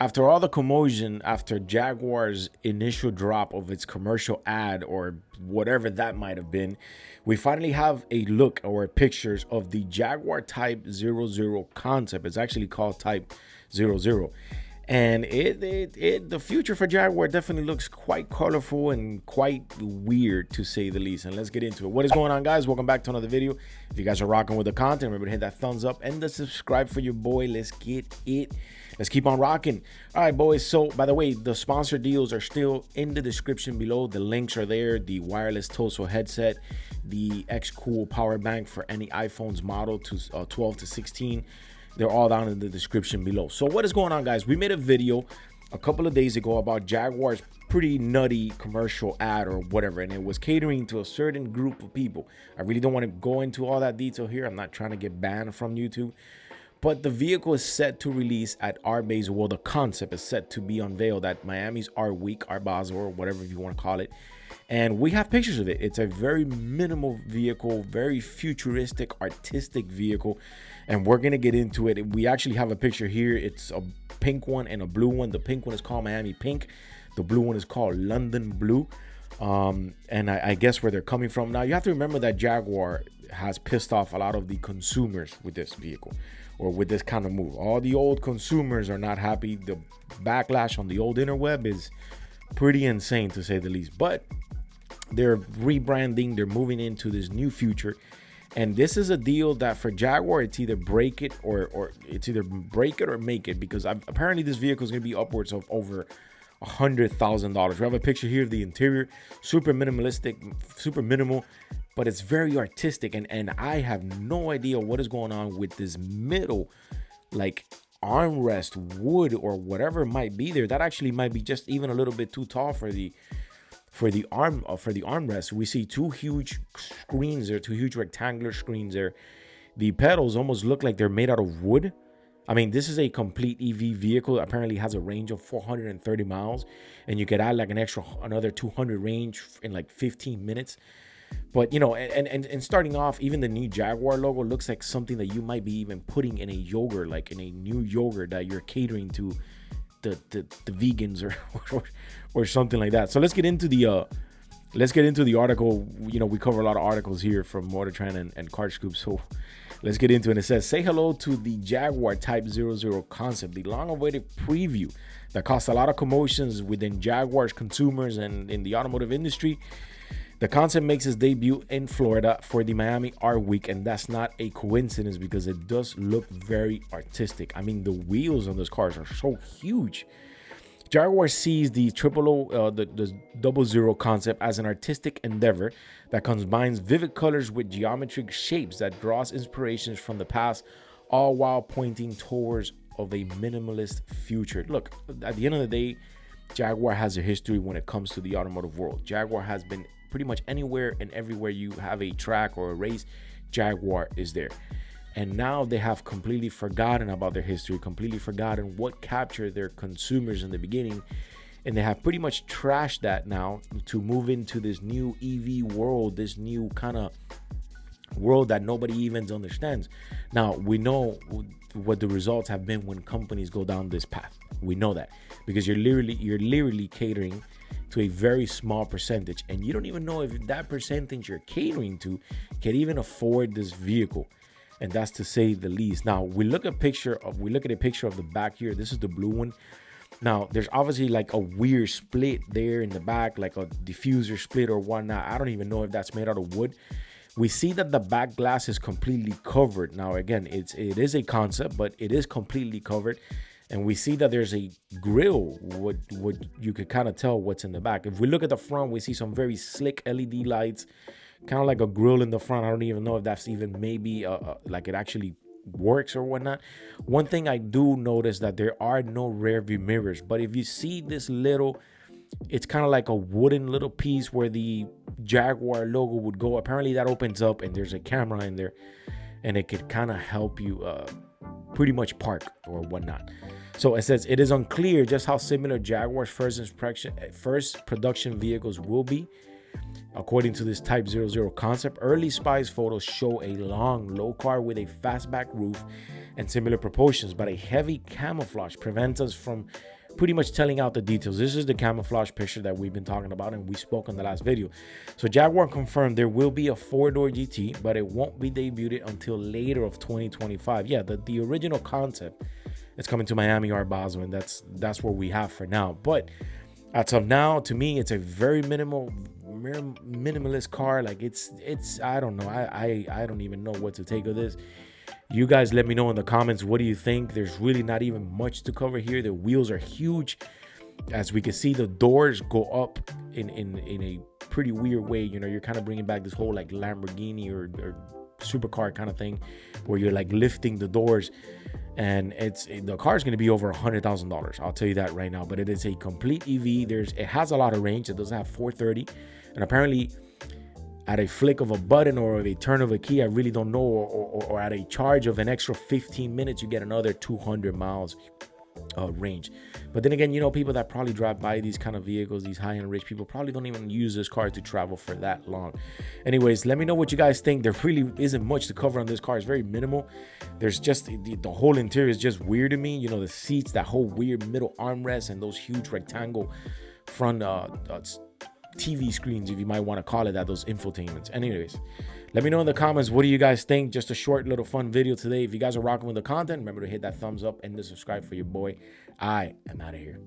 After all the commotion, after Jaguar's initial drop of its commercial ad or whatever that might have been, we finally have a look or pictures of the Jaguar Type 00 concept. It's actually called Type 00. And the future for Jaguar definitely looks quite colorful and quite weird, to say the least. And let's get into it. What is going on, guys? Welcome back to another video. If you guys are rocking with the content, remember to hit that thumbs up and the subscribe for your boy. Let's get it. Let's keep on rocking. All right, boys. So, by the way, the sponsor deals are still in the description below. The links are there. The wireless Toso headset, the X-Cool power bank for any iPhones model to 12 to 16. They're all down in the description below. So what is going on, guys? We made a video a couple of days ago about Jaguar's pretty nutty commercial ad or whatever, and it was catering to a certain group of people. I really don't want to go into all that detail here. I'm not trying to get banned from YouTube. But the vehicle is set to release at Art Basel. Well, the concept is set to be unveiled at Miami's Art Week, Art Basel, or whatever you want to call it. And we have pictures of it. It's a very minimal vehicle, very futuristic, artistic vehicle. And we're going to get into it. We actually have a picture here. It's a pink one and a blue one. The pink one is called Miami Pink. The blue one is called London Blue. And I guess where they're coming from. Now, you have to remember that Jaguar has pissed off a lot of the consumers with this vehicle or with this kind of move. All the old consumers are not happy. The backlash on the old interweb is pretty insane, to say the least. But they're rebranding. They're moving into this new future. And this is a deal that for Jaguar, it's either break it or it's either break it or make it, because apparently this vehicle is going to be upwards of over $100,000. We have a picture here of the interior, super minimalistic, super minimal, but it's very artistic. And I have no idea what is going on with this middle, like armrest wood or whatever might be there. That actually might be just even a little bit too tall for the armrest. We see two huge screens there, two huge rectangular screens there. The pedals almost look like they're made out of wood. I mean, this is a complete EV vehicle. Apparently has a range of 430 miles, and you could add like another 200 range in like 15 minutes. But you know, and starting off, even the new Jaguar logo looks like something that you might be even putting in a yogurt, like in a new yogurt that you're catering to the vegans or something like that. So let's get into the article. You know, we cover a lot of articles here from Motor Trend and Car Scoop. So let's get into it. It says, say hello to the Jaguar Type 00 concept, the long-awaited preview that caused a lot of commotions within Jaguar's consumers and in the automotive industry. The concept makes its debut in Florida for the Miami Art Week, and that's not a coincidence because it does look very artistic. I mean, the wheels on those cars are so huge. Jaguar sees the the 00 concept as an artistic endeavor that combines vivid colors with geometric shapes that draws inspirations from the past, all while pointing towards of a minimalist future. Look, at the end of the day, Jaguar has a history when it comes to the automotive world. Jaguar has been pretty much anywhere and everywhere you have a track or a race, Jaguar is there. And now they have completely forgotten about their history, completely forgotten what captured their consumers in the beginning. And they have pretty much trashed that now to move into this new EV world, this new kind of world that nobody even understands. Now, we know what the results have been when companies go down this path. We know that because you're literally catering to a very small percentage, and you don't even know if that percentage you're catering to can even afford this vehicle. And that's to say the least. Now we look at a picture of the back here. This is the blue one. Now there's obviously like a weird split there in the back, like a diffuser split or whatnot. I don't even know if that's made out of wood. We see that the back glass is completely covered. Now again, it is a concept, but it is completely covered. And we see that there's a grill. What you could kind of tell what's in the back. If we look at the front, we see some very slick LED lights, kind of like a grill in the front. I don't even know if that's even maybe like it actually works or whatnot. One thing I do notice that there are no rear view mirrors, but if you see this little, it's kind of like a wooden little piece where the Jaguar logo would go. Apparently that opens up and there's a camera in there, and it could kind of help you pretty much park or whatnot. So it says it is unclear just how similar Jaguar's first production vehicles will be. According to this Type 00 concept, early spies photos show a long, low car with a fastback roof and similar proportions, but a heavy camouflage prevents us from pretty much telling out the details. This is the camouflage picture that we've been talking about and we spoke in the last video. So Jaguar confirmed there will be a 4-door GT, but it won't be debuted until later of 2025. Yeah, the original concept is coming to Miami or Basel, and that's what we have for now. But as of now, to me, it's a very minimalist car. Like it's I don't know. I don't even know what to take of this. You guys let me know in the comments, what do you think? There's really not even much to cover here. The wheels are huge. As we can see, the doors go up in a pretty weird way. You know, you're kind of bringing back this whole like Lamborghini or supercar kind of thing, where you're like lifting the doors, and the car is going to be over $100,000. I'll tell you that right now. But it is a complete EV. It has a lot of range. It does have 430, and apparently at a flick of a button or a turn of a key, I really don't know, or at a charge of an extra 15 minutes, you get another 200 miles range. But then again, you know, people that probably drive by these kind of vehicles, these high-end rich people, probably don't even use this car to travel for that long. Anyways, let me know what you guys think. There really isn't much to cover on this car. It's very minimal. There's just the whole interior is just weird to me. You know, the seats, that whole weird middle armrest, and those huge rectangle front TV screens, if you might want to call it that, those infotainments. Anyways, let me know in the comments, what do you guys think? Just a short little fun video today. If you guys are rocking with the content, remember to hit that thumbs up and to subscribe for your boy. I am out of here.